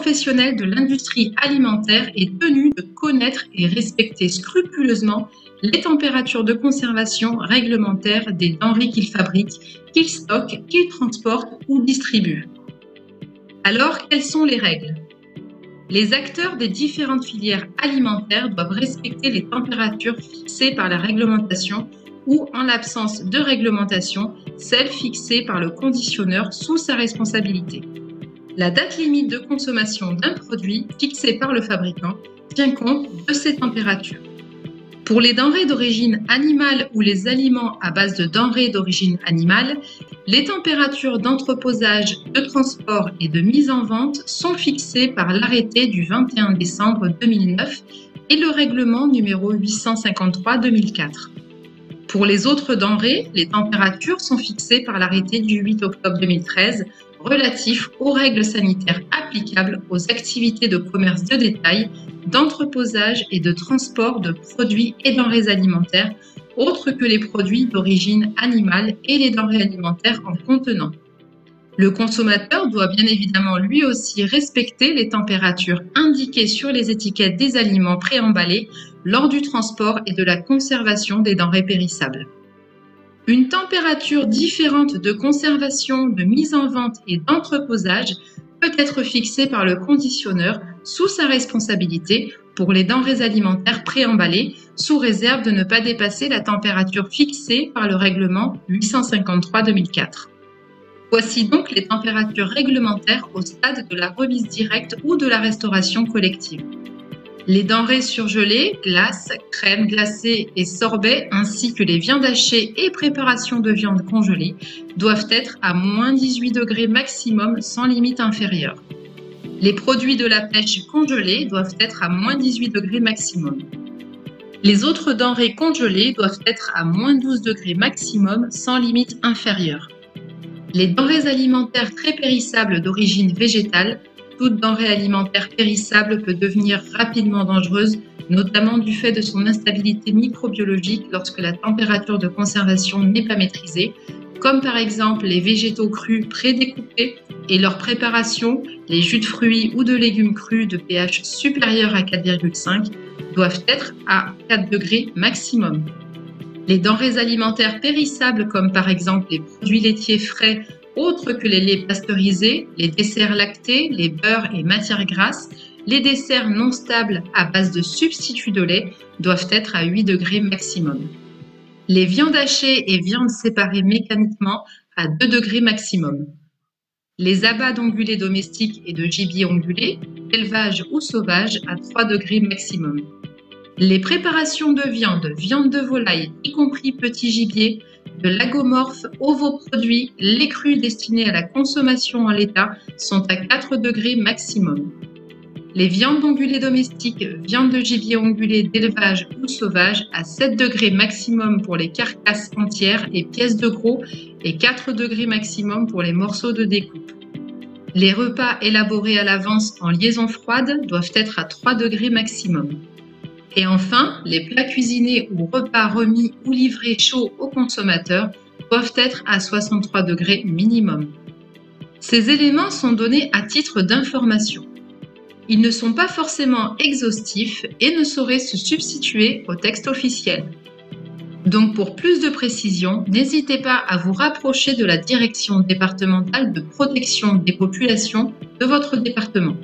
professionnel de l'industrie alimentaire est tenu de connaître et respecter scrupuleusement les températures de conservation réglementaires des denrées qu'il fabrique, qu'il stocke, qu'il transporte ou distribue. Alors, quelles sont les règles ? Les acteurs des différentes filières alimentaires doivent respecter les températures fixées par la réglementation ou, en l'absence de réglementation, celles fixées par le conditionneur sous sa responsabilité. La date limite de consommation d'un produit fixée par le fabricant tient compte de ces températures. Pour les denrées d'origine animale ou les aliments à base de denrées d'origine animale, les températures d'entreposage, de transport et de mise en vente sont fixées par l'arrêté du 21 décembre 2009 et le règlement numéro 853/2004. Pour les autres denrées, les températures sont fixées par l'arrêté du 8 octobre 2013 relatif aux règles sanitaires applicables aux activités de commerce de détail, d'entreposage et de transport de produits et denrées alimentaires autres que les produits d'origine animale et les denrées alimentaires en contenant. Le consommateur doit bien évidemment lui aussi respecter les températures indiquées sur les étiquettes des aliments préemballés lors du transport et de la conservation des denrées périssables. Une température différente de conservation, de mise en vente et d'entreposage peut être fixée par le conditionneur sous sa responsabilité pour les denrées alimentaires préemballées, sous réserve de ne pas dépasser la température fixée par le règlement 853/2004. Voici donc les températures réglementaires au stade de la remise directe ou de la restauration collective. Les denrées surgelées, glaces, crèmes glacées et sorbets, ainsi que les viandes hachées et préparations de viande congelée, doivent être à moins 18 degrés maximum sans limite inférieure. Les produits de la pêche congelés doivent être à moins 18 degrés maximum. Les autres denrées congelées doivent être à moins 12 degrés maximum sans limite inférieure. Les denrées alimentaires très périssables d'origine végétale, toute denrée alimentaire périssable peut devenir rapidement dangereuse, notamment du fait de son instabilité microbiologique lorsque la température de conservation n'est pas maîtrisée, comme par exemple les végétaux crus prédécoupés et leur préparation, les jus de fruits ou de légumes crus de pH supérieur à 4,5 doivent être à 4 degrés maximum. Les denrées alimentaires périssables comme par exemple les produits laitiers frais autres que les laits pasteurisés, les desserts lactés, les beurres et matières grasses, les desserts non stables à base de substituts de lait doivent être à 8 degrés maximum. Les viandes hachées et viandes séparées mécaniquement à 2 degrés maximum. Les abats d'ongulés domestiques et de gibier ongulé, élevage ou sauvage à 3 degrés maximum. Les préparations de viande, viande de volaille, y compris petit gibier, de lagomorphes, ovoproduits, lait cru destinés à la consommation en l'état sont à 4 degrés maximum. Les viandes d'ongulés domestiques, viande de gibier ongulé d'élevage ou sauvage à 7 degrés maximum pour les carcasses entières et pièces de gros et 4 degrés maximum pour les morceaux de découpe. Les repas élaborés à l'avance en liaison froide doivent être à 3 degrés maximum. Et enfin, les plats cuisinés ou repas remis ou livrés chauds aux consommateurs doivent être à 63 degrés minimum. Ces éléments sont donnés à titre d'information. Ils ne sont pas forcément exhaustifs et ne sauraient se substituer au texte officiel. Donc pour plus de précision, n'hésitez pas à vous rapprocher de la direction départementale de protection des populations de votre département.